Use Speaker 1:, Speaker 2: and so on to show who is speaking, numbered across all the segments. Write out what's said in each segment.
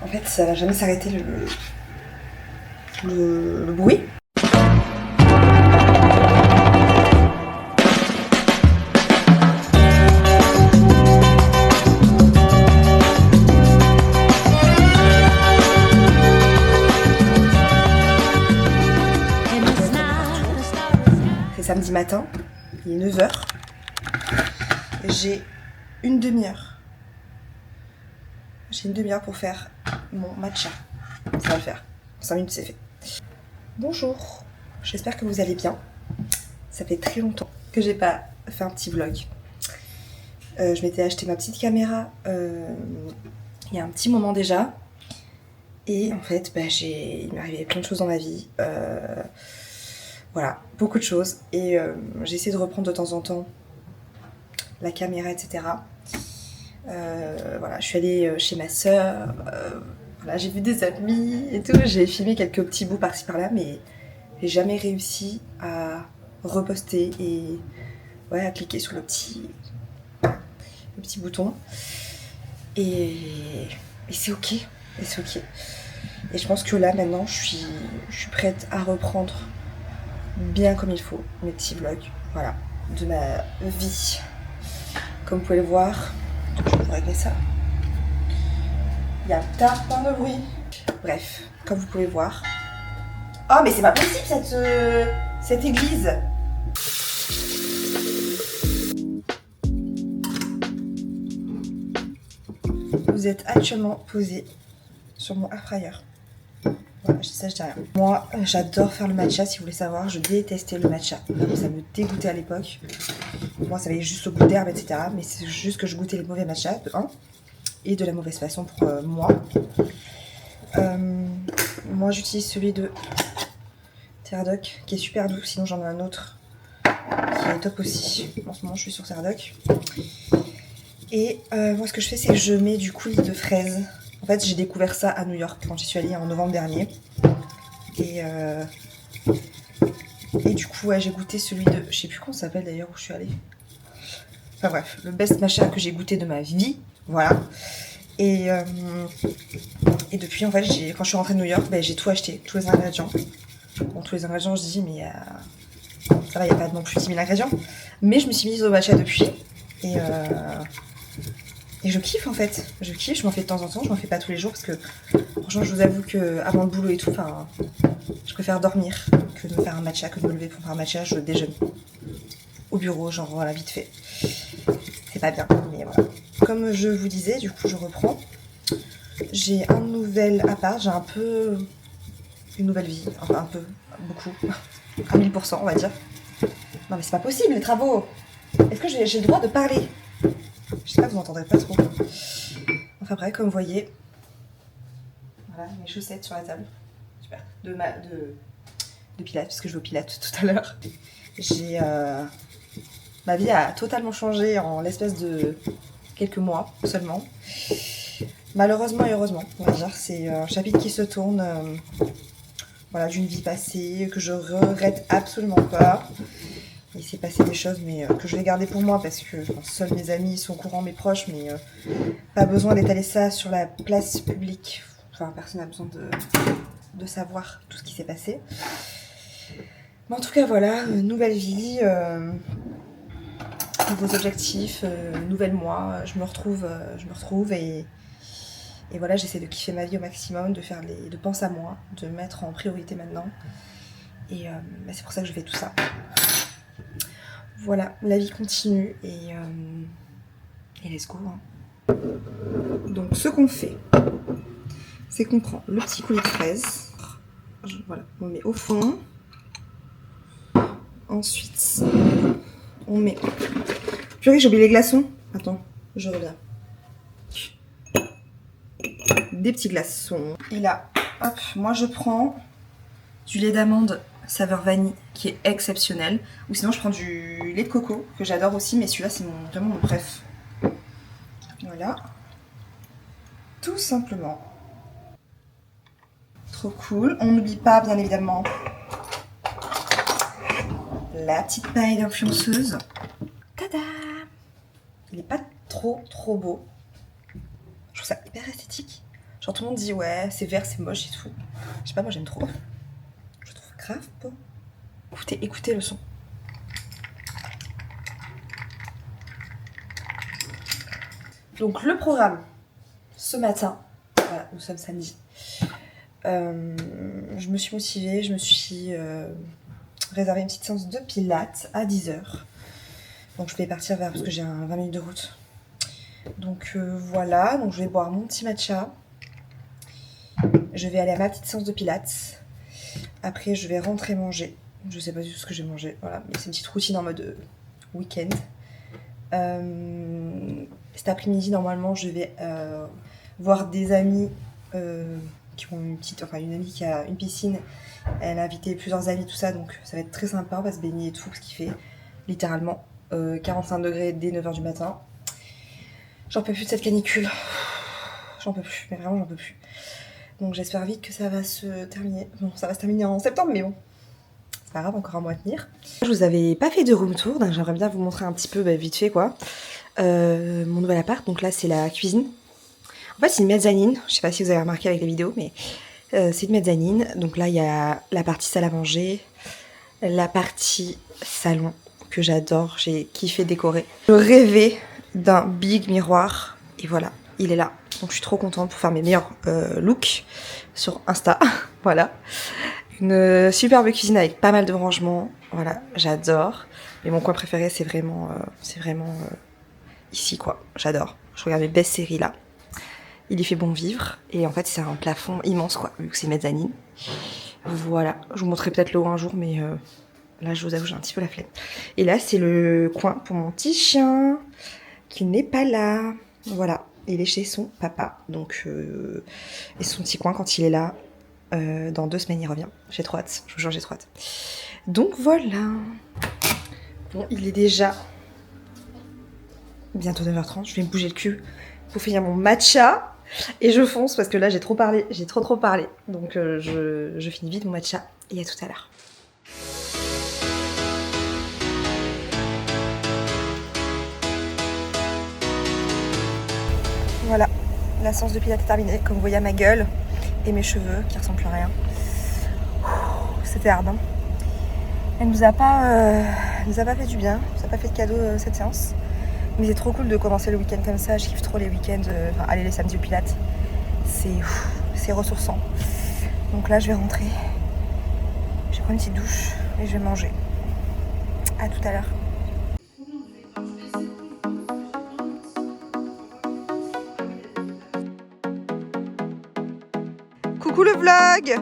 Speaker 1: En fait, ça va jamais s'arrêter le bruit. C'est samedi matin, il est 9 h. J'ai une demi-heure. J'ai une demi-heure pour faire mon matcha. Ça va le faire. En 5 minutes, c'est fait. Bonjour, j'espère que vous allez bien. Ça fait très longtemps que j'ai pas fait un petit vlog. Je m'étais acheté ma petite caméra il y a un petit moment déjà. Et en fait, il m'est arrivé plein de choses dans ma vie. Voilà, beaucoup de choses. Et j'ai essayé de reprendre de temps en temps la caméra, etc. Voilà, je suis allée chez ma soeur. Voilà, j'ai vu des amis et tout. J'ai filmé quelques petits bouts par-ci par-là, mais j'ai jamais réussi à reposter et ouais, à cliquer sur le petit bouton. Et c'est ok. Et c'est ok. Et je pense que là maintenant, je suis prête à reprendre bien comme il faut mes petits vlogs, voilà, de ma vie. Comme vous pouvez le voir, je vais régler ça. Il y a plein de bruit. Bref, comme vous pouvez voir. Oh mais c'est pas possible cette église. Vous êtes actuellement posé sur mon air fryer. Voilà, ça je dis rien. Moi, j'adore faire le matcha, si vous voulez savoir. Je détestais le matcha. Vraiment, ça me dégoûtait à l'époque. Moi, ça avait juste le goût d'herbe, etc. Mais c'est juste que je goûtais les mauvais matchas, de 1. Et de la mauvaise façon pour moi. Moi, j'utilise celui de Terradoc, qui est super doux. Sinon, j'en ai un autre qui est top aussi. En ce moment, je suis sur Terradoc. Et moi, ce que je fais, c'est que je mets du coulis de fraises. En fait, j'ai découvert ça à New York quand j'y suis allée en novembre dernier. Et du coup, ouais, j'ai goûté celui de... Je sais plus comment ça s'appelle d'ailleurs où je suis allée. Enfin bref, le best matcha que j'ai goûté de ma vie. Voilà. Et depuis, en fait, quand je suis rentrée de New York, j'ai tout acheté, tous les ingrédients. Bon, tous les ingrédients, je dis, mais ça va, il n'y a pas non plus 10 000 ingrédients. Mais je me suis mise au matcha depuis. Et je kiffe en fait, je kiffe, je m'en fais de temps en temps, je m'en fais pas tous les jours parce que franchement je vous avoue que avant le boulot et tout, je préfère dormir que de me faire un matcha, que de me lever pour faire un matcha, je déjeune au bureau, genre voilà, vite fait. C'est pas bien, mais voilà. Comme je vous disais, du coup je reprends. J'ai un nouvel appart, j'ai un peu une nouvelle vie, enfin un peu, beaucoup, à 1000% on va dire. Non mais c'est pas possible les travaux. Est-ce que j'ai le droit de parler? J'espère que vous n'entendrez pas trop. Enfin bref, comme vous voyez, voilà mes chaussettes sur la table. Super. De Pilates, parce que je vais au Pilates tout à l'heure. Ma vie a totalement changé en l'espace de quelques mois seulement. Malheureusement et heureusement, on va dire. C'est un chapitre qui se tourne voilà, d'une vie passée que je regrette absolument pas. Il s'est passé des choses mais que je vais garder pour moi parce que seuls mes amis sont au courant, mes proches, mais pas besoin d'étaler ça sur la place publique. Enfin, personne n'a besoin de savoir tout ce qui s'est passé. Mais en tout cas, voilà, nouvelle vie, nouveaux objectifs, nouvel mois. Je me retrouve et voilà, j'essaie de kiffer ma vie au maximum, de penser à moi, de me mettre en priorité maintenant. Et c'est pour ça que je fais tout ça. Voilà, la vie continue et let's go. Hein. Donc ce qu'on fait, c'est qu'on prend le petit coulis de fraises. Voilà, on met au fond. Ensuite, on met... Purée, j'ai oublié les glaçons. Attends, je reviens. Des petits glaçons. Et là, hop, moi je prends du lait d'amande saveur vanille qui est exceptionnel. Ou sinon je prends du lait de coco que j'adore aussi, mais celui-là c'est vraiment mon préf. Voilà. Tout simplement. Trop cool. On n'oublie pas bien évidemment la petite paille d'influenceuse. Tada! Il n'est pas trop beau. Je trouve ça hyper esthétique. Genre tout le monde dit ouais, c'est vert, c'est moche et tout. Je sais pas, moi j'aime trop. Je trouve grave beau. Écoutez le son. Donc le programme, ce matin, voilà, nous sommes samedi. Je me suis motivée, je me suis réservé une petite séance de pilates à 10h. Donc je vais partir parce que j'ai 20 minutes de route. Donc voilà, donc je vais boire mon petit matcha. Je vais aller à ma petite séance de pilates. Après je vais rentrer manger. Je sais pas du tout ce que je vais manger, voilà. Mais c'est une petite routine en mode week-end. Cet après-midi normalement je vais voir des amis qui ont une amie qui a une piscine. Elle a invité plusieurs amis, tout ça, donc ça va être très sympa, on va se baigner et tout, parce qu'il fait littéralement 45 degrés dès 9h du matin. J'en peux plus de cette canicule. J'en peux plus, mais vraiment j'en peux plus. Donc j'espère vite que ça va se terminer. Bon, ça va se terminer en septembre, mais bon. C'est pas grave, encore un mois à tenir. Je vous avais pas fait de room tour, donc j'aimerais bien vous montrer un petit peu, vite fait quoi. Mon nouvel appart, donc là c'est la cuisine. En fait c'est une mezzanine, je sais pas si vous avez remarqué avec les vidéos, mais c'est une mezzanine. Donc là il y a la partie salle à manger, la partie salon que j'adore, j'ai kiffé décorer. Je rêvais d'un big miroir et voilà, il est là. Donc je suis trop contente pour faire mes meilleurs looks sur Insta. Voilà. Une superbe cuisine avec pas mal de rangements. Voilà, j'adore. Mais mon coin préféré c'est vraiment ici quoi. J'adore. Je regarde mes best séries là. Il y fait bon vivre. Et en fait c'est un plafond immense quoi, vu que c'est mezzanine. Voilà. Je vous montrerai peut-être le haut un jour, mais là je vous avoue j'ai un petit peu la flemme. Et là c'est le coin pour mon petit chien qui n'est pas là. Voilà. Il est chez son papa. Donc et son petit coin quand il est là. Dans 2 semaines il revient. J'ai trop hâte. Je vous jure j'ai trop hâte. Donc voilà. Bon il est déjà bientôt 9h30. Je vais me bouger le cul pour finir mon matcha. Et je fonce parce que là j'ai trop parlé. J'ai trop parlé. Donc je finis vite mon matcha. Et à tout à l'heure. Voilà. La séance de pilates est terminée. Comme vous voyez à ma gueule. Et mes cheveux qui ressemblent plus à rien. C'était hard hein. Elle nous a pas fait du bien, ça n'a pas fait de cadeau cette séance. Mais c'est trop cool de commencer le week-end comme ça, je kiffe trop les week-ends, aller les samedis au pilates. C'est ressourçant. Donc là je vais rentrer, je vais prendre une petite douche et je vais manger. À tout à l'heure. Coucou le vlog.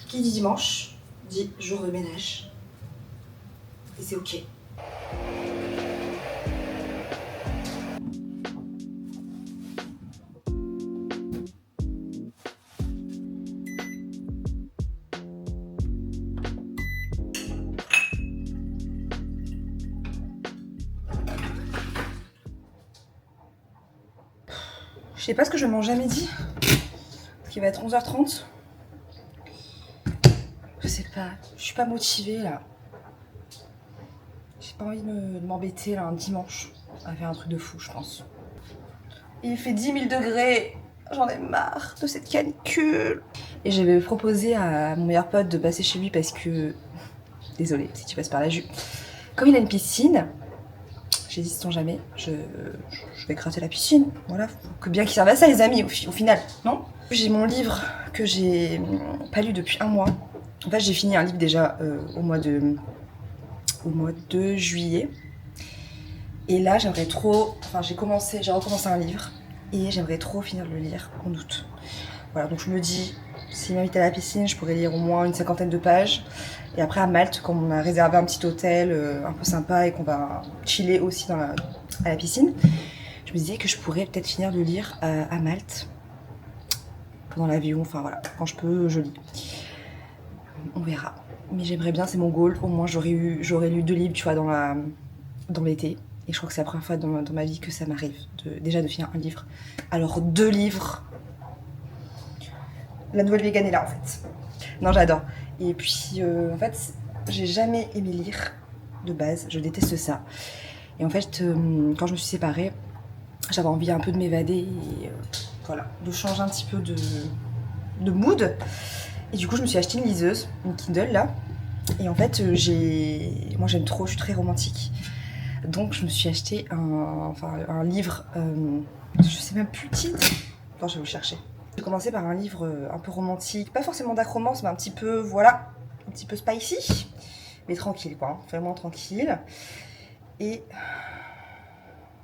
Speaker 1: Qui dit dimanche, dit jour de ménage. Et c'est ok. Je sais pas ce que je vais manger à midi. Parce qu'il va être 11h30. Je sais pas, je suis pas motivée là. J'ai pas envie de m'embêter là un dimanche à faire un truc de fou, je pense. Il fait 10 000 degrés, j'en ai marre de cette canicule. Et j'avais proposé à mon meilleur pote de passer chez lui parce que... Désolée si tu passes par la Jus. Comme il a une piscine, j'ai dit sait-on jamais, je vais gratter la piscine. Voilà, faut que bien qu'il serve à ça les amis au final, non? J'ai mon livre que j'ai pas lu depuis un mois. En fait, j'ai fini un livre déjà au mois de juillet. Et là, j'aimerais trop... Enfin, j'ai recommencé un livre. Et j'aimerais trop finir de le lire en août. Voilà, donc je me dis, s'il m'invite à la piscine, je pourrais lire au moins une 50aine de pages. Et après, à Malte, comme on a réservé un petit hôtel un peu sympa et qu'on va chiller aussi à la piscine, je me disais que je pourrais peut-être finir de lire à Malte. Pendant l'avion, enfin voilà, quand je peux, je lis. On verra. Mais j'aimerais bien, c'est mon goal. Au moins, j'aurais lu 2 livres, tu vois, dans l'été. Et je crois que c'est la première fois dans ma vie que ça m'arrive déjà de finir un livre. Alors 2 livres. La nouvelle végane est là en fait. Non, j'adore. Et puis, en fait, j'ai jamais aimé lire de base, je déteste ça. Et en fait, quand je me suis séparée, j'avais envie un peu de m'évader et voilà, de changer un petit peu de mood. Et du coup, je me suis acheté une liseuse, une Kindle là. Et en fait, moi j'aime trop, je suis très romantique. Donc je me suis acheté un livre, je sais même plus le titre. Attends, je vais vous le chercher. J'ai commencé par un livre un peu romantique, pas forcément dark romance, mais un petit peu, voilà, un petit peu spicy. Mais tranquille quoi, hein, vraiment tranquille. Et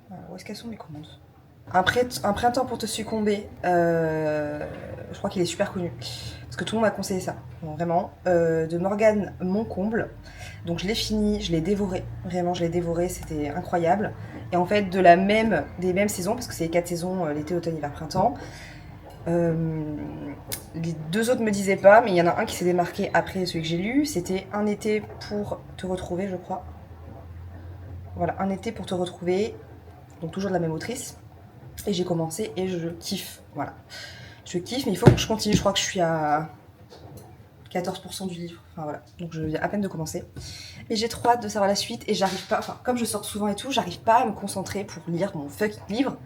Speaker 1: voilà, où est-ce qu'elles sont mes commandes? Un printemps pour te succomber, je crois qu'il est super connu. Parce que tout le monde m'a conseillé ça, bon, vraiment. De Morgane Moncomble. Donc je l'ai fini, je l'ai dévoré. Vraiment, je l'ai dévoré, c'était incroyable. Et en fait, des mêmes saisons, parce que c'est les 4 saisons, l'été, automne, hiver, printemps. Les 2 autres me disaient pas, mais il y en a un qui s'est démarqué après celui que j'ai lu. C'était Un été pour te retrouver, je crois. Voilà, Un été pour te retrouver. Donc toujours de la même autrice. Et j'ai commencé et je kiffe, voilà. Je kiffe, mais il faut que je continue. Je crois que je suis à 14% du livre. Enfin voilà, donc je viens à peine de commencer. Mais j'ai trop hâte de savoir la suite et j'arrive pas, enfin comme je sors souvent et tout, j'arrive pas à me concentrer pour lire mon fucking livre.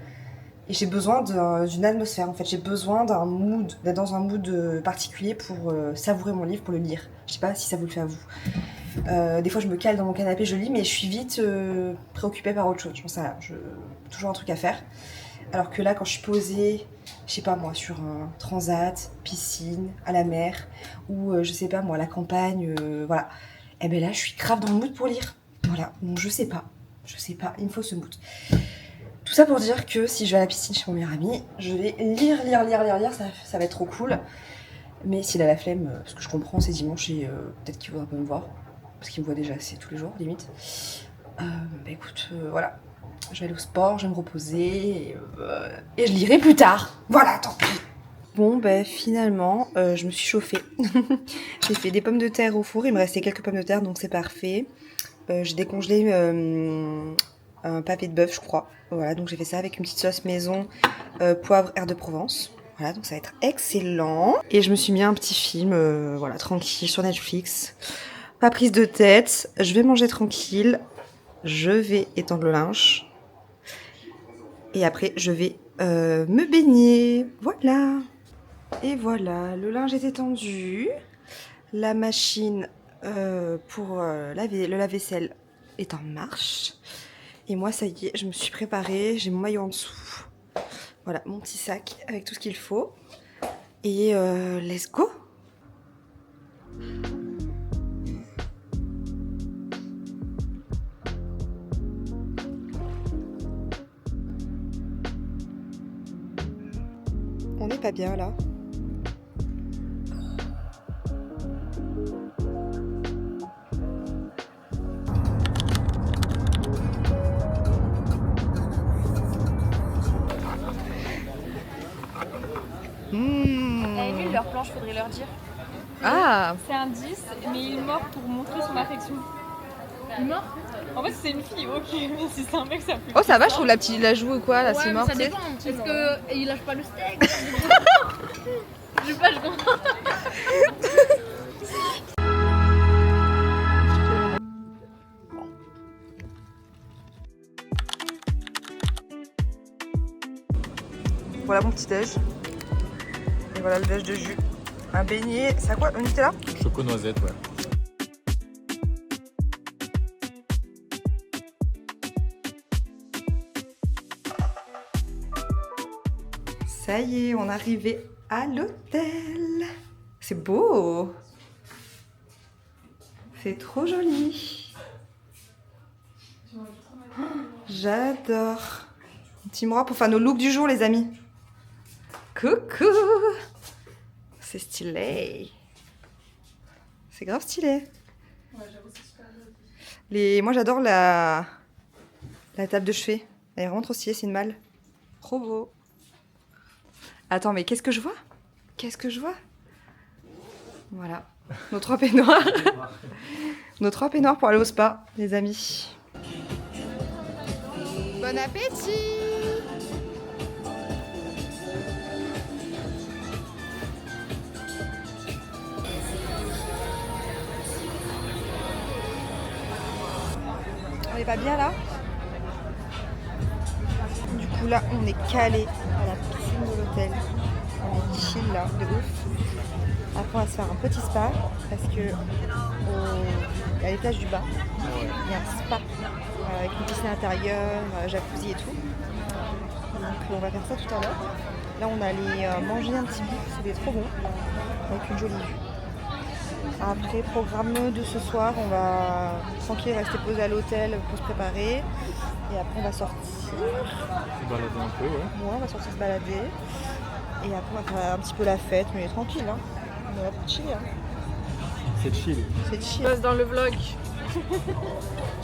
Speaker 1: Et j'ai besoin d'une atmosphère en fait, j'ai besoin d'un mood, d'être dans un mood particulier pour savourer mon livre, pour le lire. Je sais pas si ça vous le fait à vous. Des fois je me cale dans mon canapé, je lis, mais je suis vite préoccupée par autre chose. Je pense à toujours un truc à faire. Alors que là, quand je suis posée, je sais pas moi, sur un transat, piscine, à la mer, ou je sais pas moi, à la campagne, voilà. Et ben là, je suis grave dans le mood pour lire. Voilà, donc je sais pas, il me faut ce mood. Tout ça pour dire que si je vais à la piscine chez mon meilleur ami, je vais lire, ça va être trop cool. Mais s'il a la flemme, parce que je comprends, c'est dimanche et peut-être qu'il voudra pas me voir, parce qu'il me voit déjà assez tous les jours, limite. Bah écoute, voilà. Je vais aller au sport, je vais me reposer et je lirai plus tard. Voilà, tant pis. Bon, ben finalement, je me suis chauffée. J'ai fait des pommes de terre au four. Il me restait quelques pommes de terre, donc c'est parfait. J'ai décongelé un pavé de bœuf, je crois. Voilà, donc j'ai fait ça avec une petite sauce maison, poivre, air de Provence. Voilà, donc ça va être excellent. Et je me suis mis un petit film, voilà, tranquille, sur Netflix. Pas prise de tête. Je vais manger tranquille. Je vais étendre le linge. Et après, je vais me baigner. Voilà. Et voilà, le linge est étendu. La machine pour le lave-vaisselle est en marche. Et moi, ça y est, je me suis préparée. J'ai mon maillot en dessous. Voilà, mon petit sac avec tout ce qu'il faut. Et let's go! On n'est pas bien là.
Speaker 2: Nul leur planche, faudrait leur dire.
Speaker 1: Ah!
Speaker 2: C'est un 10, mais il mord pour montrer son affection. Il mord? En fait, c'est une fille, ok, mais si c'est un mec, ça fait.
Speaker 1: Oh, ça va, je trouve la joue ou quoi, là, c'est mort.
Speaker 2: Ça dépend. Est-ce qu'il lâche pas le steak? Je sais pas, je comprends.
Speaker 1: Voilà mon petit déj. Et voilà le déj de jus. Un beignet, c'est à quoi? Un Nutella?
Speaker 3: Choco noisette, ouais.
Speaker 1: Ça y est, on est arrivé à l'hôtel. C'est beau. C'est trop joli. J'adore. Un petit miroir pour faire nos looks du jour, les amis. Coucou. C'est stylé. C'est grave stylé.
Speaker 2: Ouais, j'avoue, c'est super joli.
Speaker 1: Moi, j'adore la table de chevet. Elle est vraiment trop stylée, c'est une malle. Trop beau. Attends, mais qu'est-ce que je vois? Qu'est-ce que je vois? Voilà, nos 3 peignoirs. Nos 3 peignoirs pour aller au spa, les amis. Bon appétit! est pas bien là? Du coup là on est calé à la piscine de l'hôtel. On est chill là, de ouf. Après on va se faire un petit spa parce que à l'étage du bas, il y a un spa avec une piscine intérieure, jacuzzi et tout. Donc on va faire ça tout à l'heure. Là on allait manger un petit bout, c'était trop bon, avec une jolie vue. Après, programme de ce soir, on va tranquille rester posé à l'hôtel pour se préparer. Et après, on va sortir.
Speaker 3: Se balader un peu, ouais.
Speaker 1: Ouais, on va sortir se balader. Et après, on va faire un petit peu la fête, mais tranquille. Hein. On est là pour chiller. Hein.
Speaker 3: C'est chill.
Speaker 1: C'est chill.
Speaker 2: Je passe dans le vlog.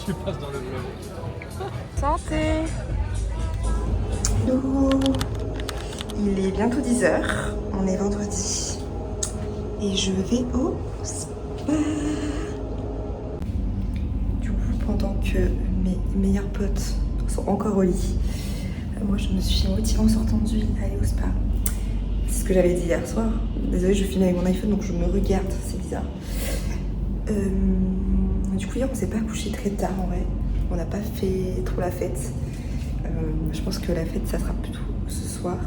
Speaker 3: Tu passes dans le vlog.
Speaker 1: Santé! Hello! Il est bientôt 10h. On est vendredi. Et je vais au spa. Du coup, pendant que mes meilleurs potes sont encore au lit, moi je me suis motivée en sortant du lit à aller au spa. C'est ce que j'avais dit hier soir. Désolée, je filme avec mon iPhone donc je me regarde, c'est bizarre. Du coup, hier on s'est pas couché très tard en vrai. On n'a pas fait trop la fête. Je pense que la fête ça sera plutôt ce soir.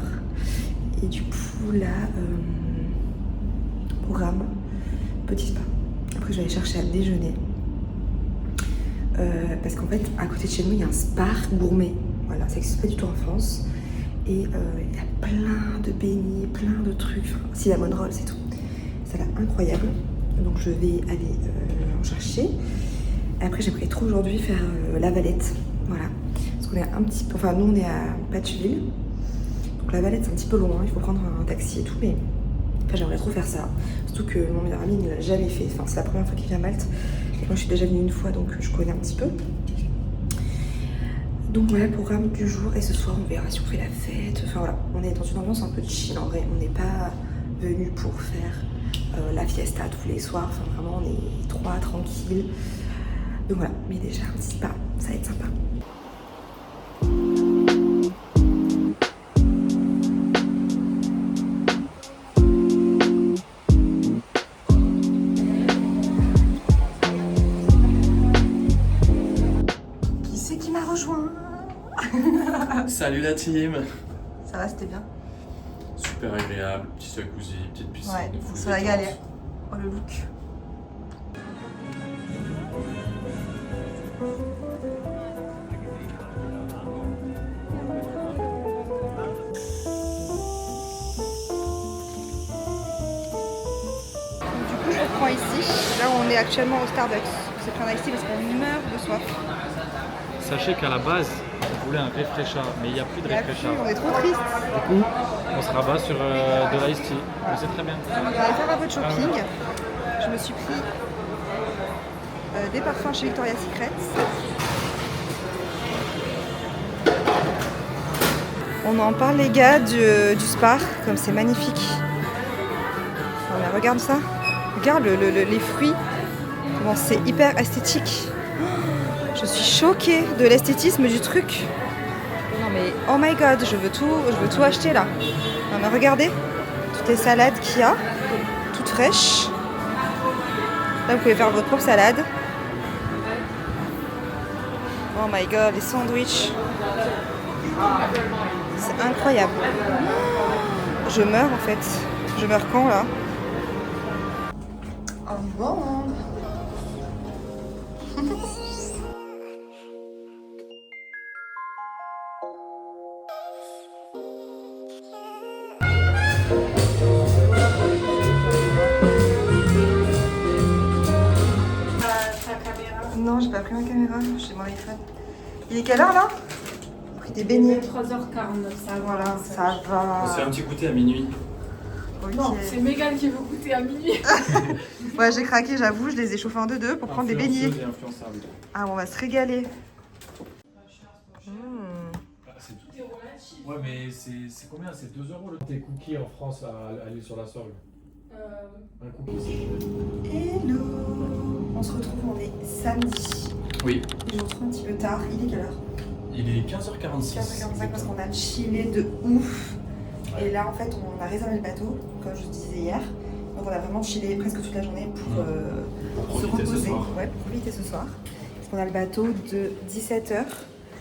Speaker 1: Et du coup, là. Programme, petit spa. Après je vais aller chercher à déjeuner parce qu'en fait à côté de chez nous il y a un spa gourmet, voilà, ça n'existe pas du tout en France et il y a plein de beignets, plein de trucs, enfin, cinnamon rolls et tout, ça a l'air incroyable, donc je vais aller en chercher. Après j'aimerais trop aujourd'hui faire la Valette, voilà, parce qu'on est un petit peu, enfin nous on est à Patcheville, donc la Valette c'est un petit peu loin, il faut prendre un taxi et tout, mais enfin, j'aimerais trop faire ça, surtout que mon meilleur ami ne l'a jamais fait, enfin c'est la première fois qu'il vient à Malte et moi je suis déjà venue une fois donc je connais un petit peu. Donc voilà le programme du jour et ce soir on verra si on fait la fête, enfin voilà, on est dans une ambiance un peu chill en vrai, on n'est pas venu pour faire la fiesta tous les soirs, enfin vraiment on est trois tranquilles. Donc voilà, mais déjà un petit spa, ça va être sympa.
Speaker 3: Salut la team.
Speaker 1: Ça va, c'était bien?
Speaker 3: Super agréable, petit jacuzzi, petite piscine.
Speaker 1: Ouais,
Speaker 3: full
Speaker 1: ça va
Speaker 3: détente.
Speaker 1: galérer. Oh le look. Du coup, je reprends ici. Là, on est actuellement au Starbucks. On s'est pris un ici parce qu'on meurt de soif.
Speaker 3: Sachez qu'à la base, on voulait un réfléchisseur, mais il n'y a plus de réfléchisseur.
Speaker 1: On est trop triste.
Speaker 3: Du coup, on se rabat sur de l'ice tea. Mais c'est très bien.
Speaker 1: On va aller faire un peu de shopping. Je me suis pris des parfums chez Victoria's Secret. On en parle les gars du spa, comme c'est magnifique. Oh, mais regarde ça. Regarde les fruits. Comment c'est hyper esthétique. Je suis choquée de l'esthétisme du truc. Non mais oh my god, je veux tout acheter là. Non mais regardez, toutes les salades qu'il y a, toutes fraîches. Là vous pouvez faire votre propre salade. Oh my god, les sandwichs. C'est incroyable. Je meurs en fait. Je meurs quand là? Oh bon. Non, j'ai pas pris ma caméra, j'ai mon iPhone. Il est quelle heure là? J'ai pris des beignets.
Speaker 4: 3h49, ça va.
Speaker 1: Voilà, ça va.
Speaker 3: On s'est un petit goûter à minuit.
Speaker 1: Ok.
Speaker 4: Non, c'est Mégane qui veut goûter à minuit.
Speaker 1: Ouais, j'ai craqué, j'avoue, je les ai chauffés en deux pour prendre des beignets.
Speaker 3: Influenceuse et influençable.
Speaker 1: Ah, on va se régaler.
Speaker 3: Ouais, mais c'est combien? C'est 2 € le. Tes cookies en France à l'île sur la Sorgue. Un cookie, c'est.
Speaker 1: Hello. On se retrouve, on est samedi.
Speaker 3: Oui.
Speaker 1: Je me retrouve un petit peu tard. Il est quelle heure?
Speaker 3: Il est 15h46.
Speaker 1: 15h45 parce qu'on a chillé de ouf.
Speaker 3: Ouais.
Speaker 1: Et là, en fait, on a réservé le bateau, comme je disais hier. Donc, on a vraiment chillé presque toute la journée pour se
Speaker 3: profiter ce
Speaker 1: reposer.
Speaker 3: soir.
Speaker 1: Ouais, pour profiter ce soir. qu'on a le bateau de 17h.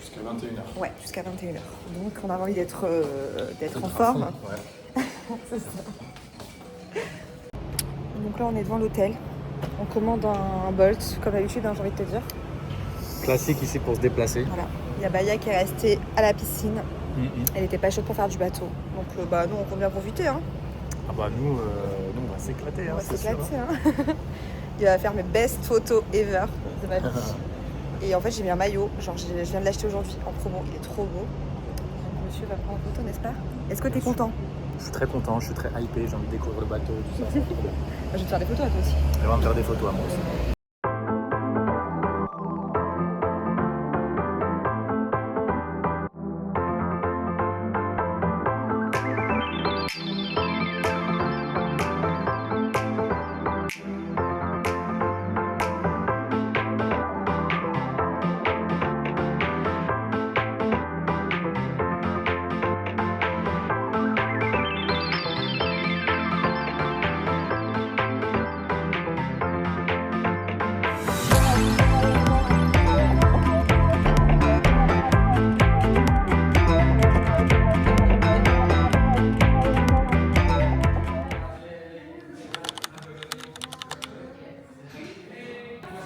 Speaker 3: Jusqu'à 21h.
Speaker 1: Ouais, jusqu'à 21h. Donc on a envie d'être en forme.
Speaker 3: Ouais.
Speaker 1: C'est ça. Donc là on est devant l'hôtel. On commande un Bolt, comme d'habitude, hein, j'ai envie de te dire.
Speaker 3: Classique ici pour se déplacer.
Speaker 1: Voilà. Il y a Baya qui est restée à la piscine. Elle était pas chaude pour faire du bateau. Donc nous on compte bien profiter. Hein.
Speaker 3: Ah bah nous on va s'éclater.
Speaker 1: On va s'éclater. Hein. Il va faire mes best photos ever de ma vie. Et en fait j'ai mis un maillot, genre je viens de l'acheter aujourd'hui en promo, il est trop beau. Donc monsieur va prendre en photo, n'est-ce pas? Est-ce que t'es content?
Speaker 3: Je suis très content, je suis très hypé, j'ai envie de découvrir le bateau, tout ça.
Speaker 1: Je vais te faire des photos à toi aussi.
Speaker 3: Je vais me faire des photos à moi aussi.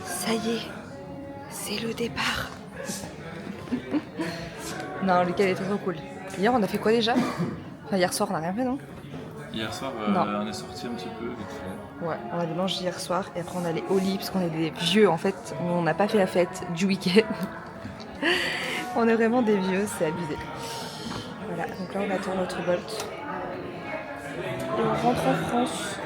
Speaker 1: Ça y est, c'est le départ. Non, Lucas il était trop cool. Hier on a fait quoi déjà? Enfin hier soir on a rien fait non?
Speaker 5: Hier soir,
Speaker 1: Non.
Speaker 5: on est sorti un petit peu vite fait.
Speaker 1: Ouais, on a mangé hier soir et après on allait au lit parce qu'on est des vieux en fait. On n'a pas fait la fête du week-end. On est vraiment des vieux, c'est abusé. Voilà, donc là on attend notre Bolt. Et on rentre en France.